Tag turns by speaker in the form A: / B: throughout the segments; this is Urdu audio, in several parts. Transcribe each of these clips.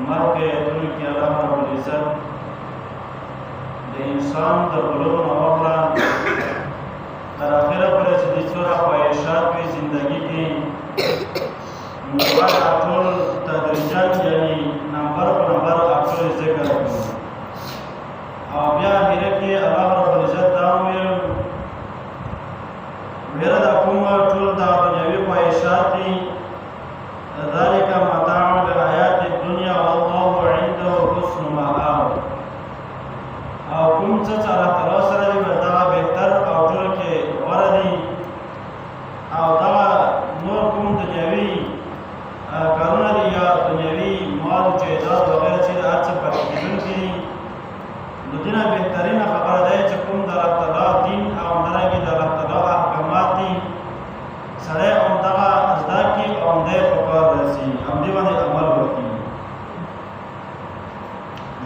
A: مرګ دنیا کې الله رب العزت د انسان د بلوغ نه وړاندې تر اخره پورې چې د څوره خواهشات وي زندگی کې نو هغه ټول تدریجاً یعنی نمبر په نمبر ټول ذکر کوي او بیا اخره کې الله رب العزت دا ویل میرا دا کوم ټول دا دنیوي خواهشات دي ذلك متاع الحیات الدنیا والله عنده حسن مآب او کوم څه چې الله تعالی سره دی دا بهتر او ټول کې غوره دي او دا نور کوم دنیوي کارونه دي یا دنیوي مال جایداد وغیره چې هر څه پاتې کېدونکي دي نو دینه بهترینه خبره ده چې کوم د الله تعالی دین او همدارنګې د الله تعالی احکامات دي سړی همدغه زده کړي او همدې په کار رسي همدې باندې عمل وکړي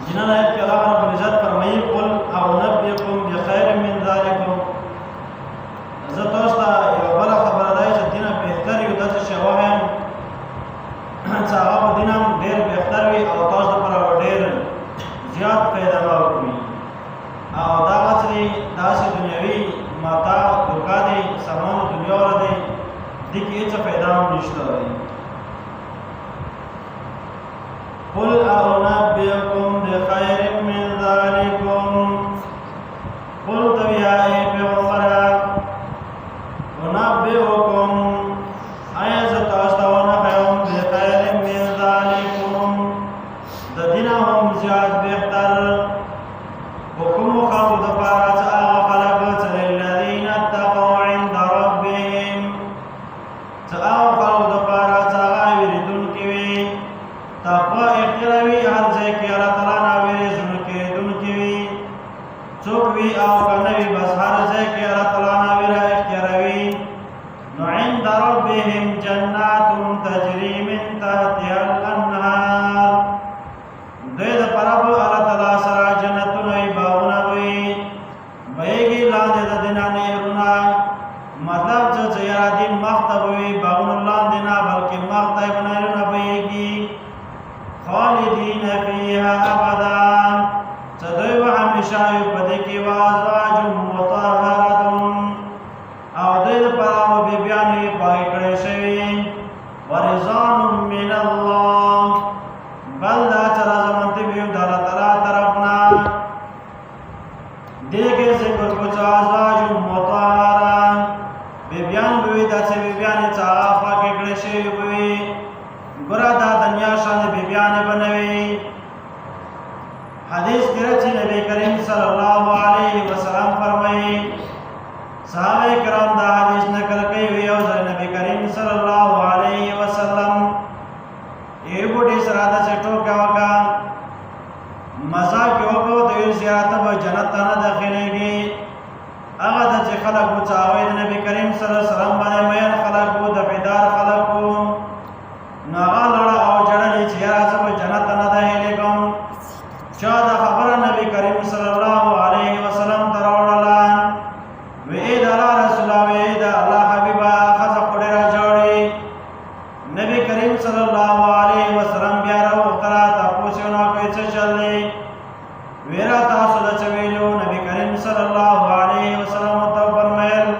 A: جنان آیت کې الله رب العزت فرمایي قل انبئکم بخیر من ذلکم زه تاسو ته یوه بله خبره ده چې دینه بهتر یو داسې شی ووایم چې هغه په دین هم ډېر بهتر وي او تاسو لپاره ډېر زیات فایده ورکوي او دغه چې دی داسې دنیوي متاع دوکه دی سامان دنیا والا دی دې کې هېڅ فایده هم نشته دی قل انبئکم بخیر من ذلکم قل ته وایه ای پیغمبره انبئکم آیا زه تاسو ته ونښیم بخیر من ذلکم د دې نه هم زیات بهتر په کومو خلکو دپاره چې هغه خلک چې للذین اتقوا عند ربهم چې هغه خلکو دپاره چې هغه وېرېدونکي وي تقوا اختیار وي هر ځای کې الله تعالی نه وېرېږونکي کېدونکي وي څوک وي او که نه وي بس هر ځای کې الله تعالی نه وېره اختیاروي نو عند ربهم جنات تجري من تحتها الانهار دوی دپاره به الله تعالی سره جنتونه وي باغونه به وي بهیږي لاندې د دې نه نهرونه مطلب چې یاره دین مخ ته به وي باغونه لاندې نه بلکې مخ ته به نهرونه بهیږي خالدین فیها ابدا چې دوی به همیشه وي په دې کې وازواج مطهرة او دوی دپاره به بیبیانې وي پاکې کړې شوي ورضوان من الله بل دا چې رضامندي به وي د الله تعالی طرف نه دې کې ذکر کو چې ازواج مطهرة بیبیان به وي داسې بیبیانې چې هغه پاکې کړې شوي به وي ګوره دا دنیا شان بیبیانې به نه وي حدیث کې راځي نبی کریم صلی الله علیه وسلم فرمایي صحابه کرام دا حدیث نقل کوي وی او نبی کریم صلی الله علیه وسلم یې بوډي سره دا ټوکا وکا مزاق وکړو د زیارت به جنت ته نه داخليږي هغه د چې خلک وچاوي د نبی کریم صلی الله علیه وسلم باندې مېن خلک وو د بیدار خلک وو نو هغه لړه او جړلې چې راځه به جنت ته نه داخليږم چا دا خبره نبی کریم صلی الله علیه وسلم ته راوړله وی دا الله رسول وی دا الله حبیبا خزه پړه را جوړي نبی کریم صلی الله علیه وسلم بیا راوختره تاسو نو کوي څه چلې ویرا تاسو د چویلو نبی کریم صلی الله علیه وسلم ته فرمایل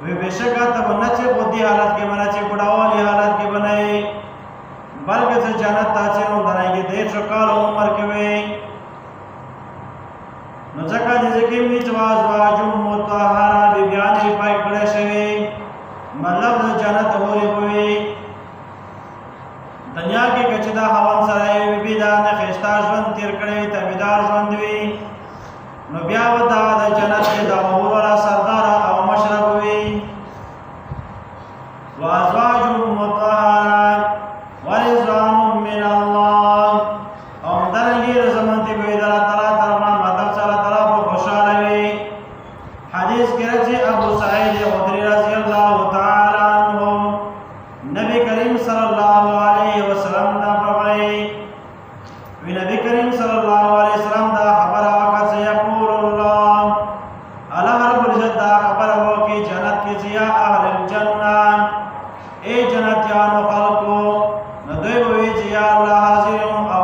A: وی بشکا ته نه چې په دې حالت کې باندې چې بډاوالي حالت کې بنئ بلکې چې جنت ته چې نو درایږي دې شکال عمر کې وي نو ځکه دې کې می جواز واجب مطهره بیان یې پای کړی شوی مطلب د جنت اوري وي دنیا کې کچې دا هوان سره یې بي دا نه خستا ژوند تیر کړی تبیدار ژوند وي نو بیا ودا د جنت کې دا اوره سردار او مشرب وي وازواج مطهره ورضوان من الله او درنګي رضامندي به د الله تعالی طرفه مطلب سره طرف خوشاله وي حدیث کې راځي ابو سعید خدری رضی الله تعالی عنہ نبی کریم صلی الله علیه وسلم دا فرمایي وی نبی کریم صلی الله علیه وسلم دا خبره وکړه چې یقول الله الله رب العزت دا خبره وکړي جنت کې چې یا اهل الجنه اے جنتیانو خلقو نو دوی وی چې یا الله حاضر او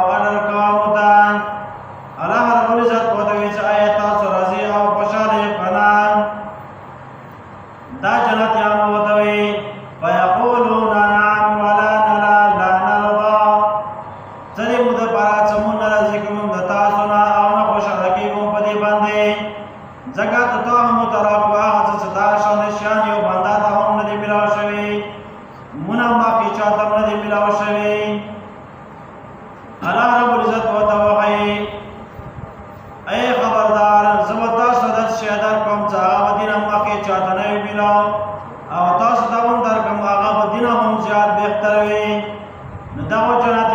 A: الله رب العزت وتوحي اي خبردار زبتا صدت شهدر کم چاہا دین اما کے چاہتنے ملا او تاس دون در کم آغا دین هم زیاد بہتر وی نداو جنات